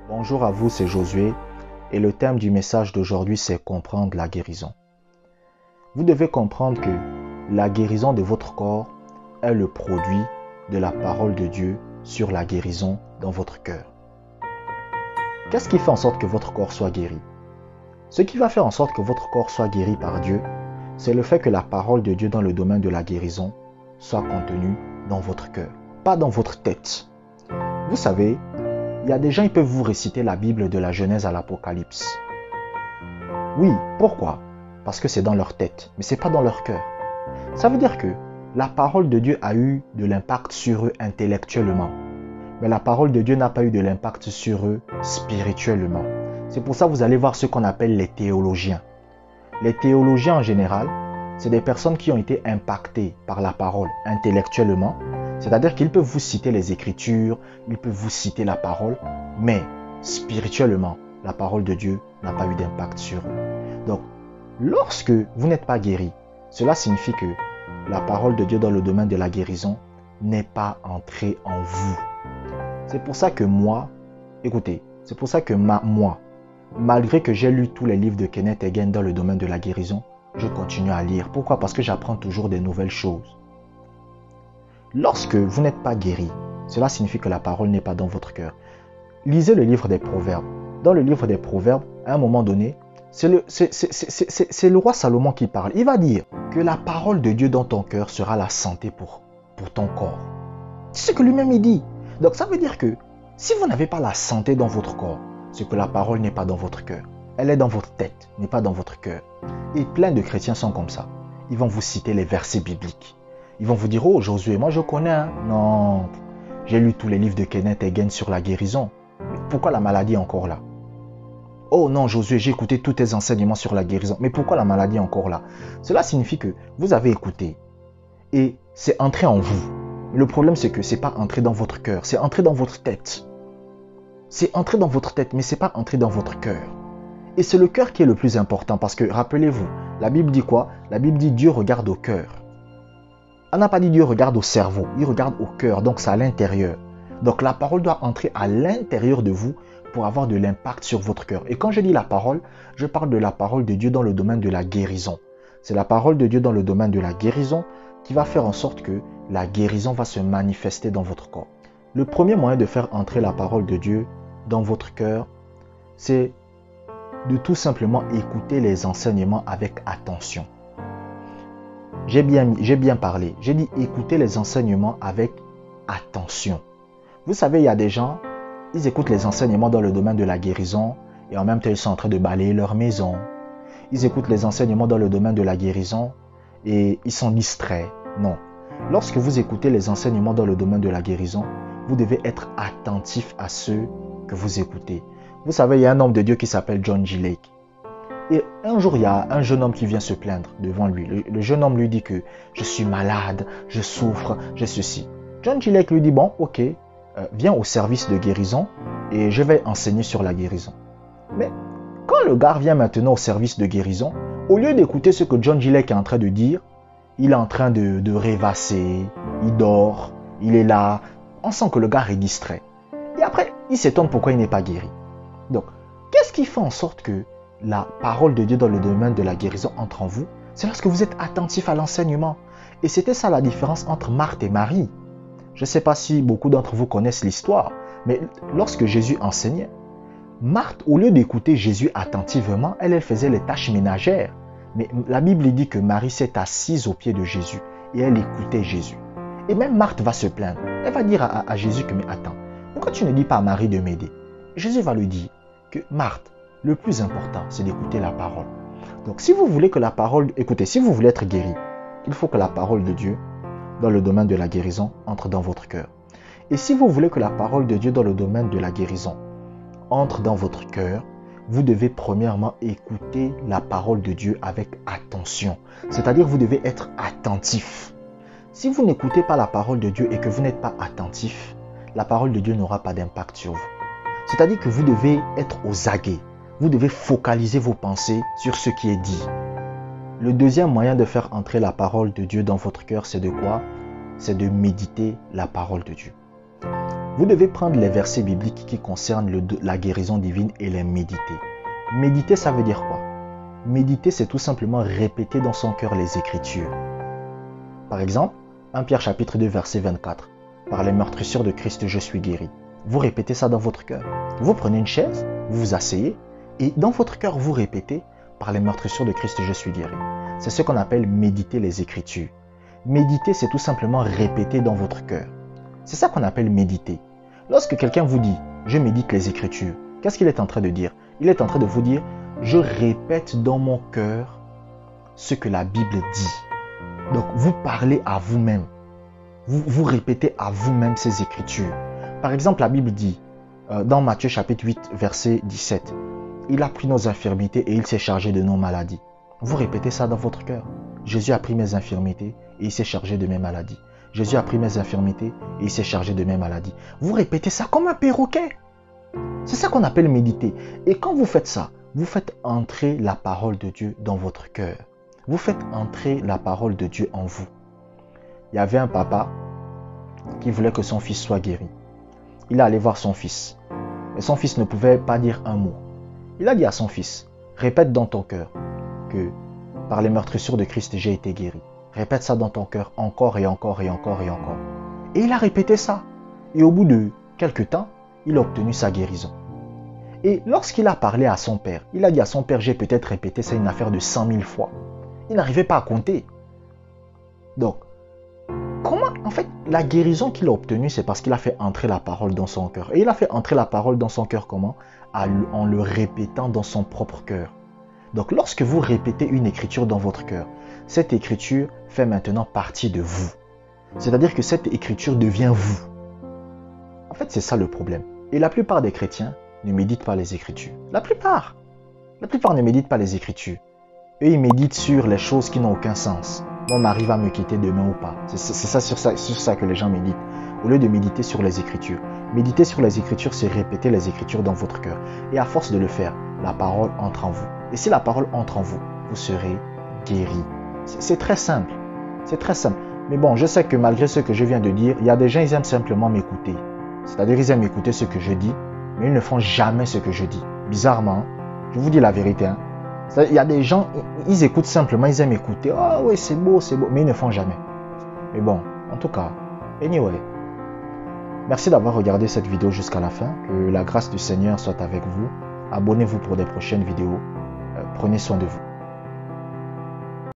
Bonjour à vous, c'est Josué et le thème du message d'aujourd'hui c'est comprendre la guérison. Vous devez comprendre que la guérison de votre corps est le produit de la parole de Dieu sur la guérison dans votre cœur. Qu'est-ce qui fait en sorte que votre corps soit guéri? Ce qui va faire en sorte que votre corps soit guéri par Dieu, c'est le fait que la parole de Dieu dans le domaine de la guérison soit contenue dans votre cœur, pas dans votre tête. Vous savez, il y a des gens qui peuvent vous réciter la Bible de la Genèse à l'Apocalypse. Oui, pourquoi? Parce que c'est dans leur tête, mais ce n'est pas dans leur cœur. Ça veut dire que la parole de Dieu a eu de l'impact sur eux intellectuellement, mais la parole de Dieu n'a pas eu de l'impact sur eux spirituellement. C'est pour ça que vous allez voir ce qu'on appelle les théologiens. Les théologiens en général, c'est des personnes qui ont été impactées par la parole intellectuellement, c'est-à-dire qu'ils peuvent vous citer les Écritures, ils peuvent vous citer la parole, mais spirituellement, la parole de Dieu n'a pas eu d'impact sur eux. Donc, lorsque vous n'êtes pas guéri, cela signifie que la parole de Dieu dans le domaine de la guérison n'est pas entrée en vous. C'est pour ça que moi, écoutez, c'est pour ça que moi, malgré que j'ai lu tous les livres de Kenneth Hagin dans le domaine de la guérison, je continue à lire. Pourquoi? Parce que j'apprends toujours des nouvelles choses. Lorsque vous n'êtes pas guéri, cela signifie que la parole n'est pas dans votre cœur. Lisez le livre des Proverbes. Dans le livre des Proverbes, à un moment donné, c'est le roi Salomon qui parle. Il va dire que la parole de Dieu dans ton cœur sera la santé pour ton corps. C'est ce que lui-même il dit. Donc ça veut dire que si vous n'avez pas la santé dans votre corps, c'est que la parole n'est pas dans votre cœur. Elle est dans votre tête, mais pas dans votre cœur. Et plein de chrétiens sont comme ça. Ils vont vous citer les versets bibliques. Ils vont vous dire, oh Josué, moi je connais. Hein? Non, j'ai lu tous les livres de Kenneth Hagin sur la guérison. Mais pourquoi la maladie est encore là? Oh non Josué, j'ai écouté tous tes enseignements sur la guérison. Mais pourquoi la maladie est encore là? Cela signifie que vous avez écouté. Et c'est entré en vous. Mais le problème c'est que ce n'est pas entré dans votre cœur. C'est entré dans votre tête. C'est entré dans votre tête, mais ce n'est pas entré dans votre cœur. Et c'est le cœur qui est le plus important. Parce que rappelez-vous, la Bible dit quoi? La Bible dit Dieu regarde au cœur. On n'a pas dit Dieu regarde au cerveau, il regarde au cœur, donc c'est à l'intérieur. Donc la parole doit entrer à l'intérieur de vous pour avoir de l'impact sur votre cœur. Et quand je dis la parole, je parle de la parole de Dieu dans le domaine de la guérison. C'est la parole de Dieu dans le domaine de la guérison qui va faire en sorte que la guérison va se manifester dans votre corps. Le premier moyen de faire entrer la parole de Dieu dans votre cœur, c'est de tout simplement écouter les enseignements avec attention. J'ai bien parlé. J'ai dit écoutez les enseignements avec attention. Vous savez, il y a des gens, ils écoutent les enseignements dans le domaine de la guérison et en même temps ils sont en train de balayer leur maison. Ils écoutent les enseignements dans le domaine de la guérison et ils sont distraits. Non. Lorsque vous écoutez les enseignements dans le domaine de la guérison, vous devez être attentif à ceux que vous écoutez. Vous savez, il y a un homme de Dieu qui s'appelle John G. Lake. Et un jour, il y a un jeune homme qui vient se plaindre devant lui. Le jeune homme lui dit que je suis malade, je souffre, j'ai ceci. John G. Lake lui dit, bon, ok, viens au service de guérison et je vais enseigner sur la guérison. Mais quand le gars vient maintenant au service de guérison, au lieu d'écouter ce que John G. Lake est en train de dire, il est en train de rêvasser, il dort, il est là. On sent que le gars est distrait. Et après, il s'étonne pourquoi il n'est pas guéri. Donc, qu'est-ce qui fait en sorte que la parole de Dieu dans le domaine de la guérison entre en vous? C'est lorsque vous êtes attentif à l'enseignement. Et c'était ça la différence entre Marthe et Marie. Je ne sais pas si beaucoup d'entre vous connaissent l'histoire, mais lorsque Jésus enseignait, Marthe, au lieu d'écouter Jésus attentivement, elle faisait les tâches ménagères. Mais la Bible dit que Marie s'est assise aux pieds de Jésus et elle écoutait Jésus. Et même Marthe va se plaindre. Elle va dire à Jésus que, mais attends, pourquoi tu ne dis pas à Marie de m'aider? Jésus va lui dire que Marthe, le plus important, c'est d'écouter la parole. Donc, si vous voulez que la parole... Écoutez, si vous voulez être guéri, il faut que la parole de Dieu, dans le domaine de la guérison, entre dans votre cœur. Et si vous voulez que la parole de Dieu, dans le domaine de la guérison, entre dans votre cœur, vous devez premièrement écouter la parole de Dieu avec attention. C'est-à-dire, vous devez être attentif. Si vous n'écoutez pas la parole de Dieu et que vous n'êtes pas attentif, la parole de Dieu n'aura pas d'impact sur vous. C'est-à-dire que vous devez être aux aguets. Vous devez focaliser vos pensées sur ce qui est dit. Le deuxième moyen de faire entrer la parole de Dieu dans votre cœur, c'est de quoi? C'est de méditer la parole de Dieu. Vous devez prendre les versets bibliques qui concernent la guérison divine et les méditer. Méditer, ça veut dire quoi? Méditer, c'est tout simplement répéter dans son cœur les Écritures. Par exemple, 1 Pierre chapitre 2 verset 24. Par les meurtrissures de Christ, je suis guéri. Vous répétez ça dans votre cœur. Vous prenez une chaise, vous vous asseyez et dans votre cœur, vous répétez par les meurtrissures de Christ, je suis guéri. C'est ce qu'on appelle méditer les Écritures. Méditer, c'est tout simplement répéter dans votre cœur. C'est ça qu'on appelle méditer. Lorsque quelqu'un vous dit, je médite les Écritures, qu'est-ce qu'il est en train de dire? Il est en train de vous dire, je répète dans mon cœur ce que la Bible dit. Donc, vous parlez à vous-même. Vous répétez à vous-même ces Écritures. Par exemple, la Bible dit, dans Matthieu chapitre 8, verset 17, « Il a pris nos infirmités et il s'est chargé de nos maladies. » Vous répétez ça dans votre cœur. Jésus a pris mes infirmités et il s'est chargé de mes maladies. Jésus a pris mes infirmités et il s'est chargé de mes maladies. Vous répétez ça comme un perroquet. C'est ça qu'on appelle méditer. Et quand vous faites ça, vous faites entrer la parole de Dieu dans votre cœur. Vous faites entrer la parole de Dieu en vous. Il y avait un papa qui voulait que son fils soit guéri. Il est allé voir son fils. Mais son fils ne pouvait pas dire un mot. Il a dit à son fils, répète dans ton cœur que par les meurtrissures de Christ, j'ai été guéri. Répète ça dans ton cœur encore et encore et encore et encore. Et il a répété ça. Et au bout de quelques temps, il a obtenu sa guérison. Et lorsqu'il a parlé à son père, il a dit à son père, j'ai peut-être répété ça une affaire de 100 000 fois. Il n'arrivait pas à compter. Donc, comment, en fait, la guérison qu'il a obtenue, c'est parce qu'il a fait entrer la parole dans son cœur. Et il a fait entrer la parole dans son cœur comment? En le répétant dans son propre cœur. Donc, lorsque vous répétez une écriture dans votre cœur, cette écriture fait maintenant partie de vous. C'est-à-dire que cette écriture devient vous. En fait, c'est ça le problème. Et la plupart des chrétiens ne méditent pas les écritures. La plupart ne méditent pas les écritures. Eux, ils méditent sur les choses qui n'ont aucun sens. Mon mari va me quitter demain ou pas. C'est sur ça que les gens méditent. Au lieu de méditer sur les Écritures. Méditer sur les Écritures, c'est répéter les Écritures dans votre cœur. Et à force de le faire, la parole entre en vous. Et si la parole entre en vous, vous serez guéri. C'est très simple. C'est très simple. Mais bon, je sais que malgré ce que je viens de dire, il y a des gens, ils aiment simplement m'écouter. C'est-à-dire, ils aiment écouter ce que je dis, mais ils ne font jamais ce que je dis. Bizarrement, je vous dis la vérité, hein. Il y a des gens, ils écoutent simplement, ils aiment écouter. Ah oui, c'est beau, mais ils ne font jamais. Mais bon, en tout cas, anyway. Merci d'avoir regardé cette vidéo jusqu'à la fin. Que la grâce du Seigneur soit avec vous. Abonnez-vous pour des prochaines vidéos. Prenez soin de vous.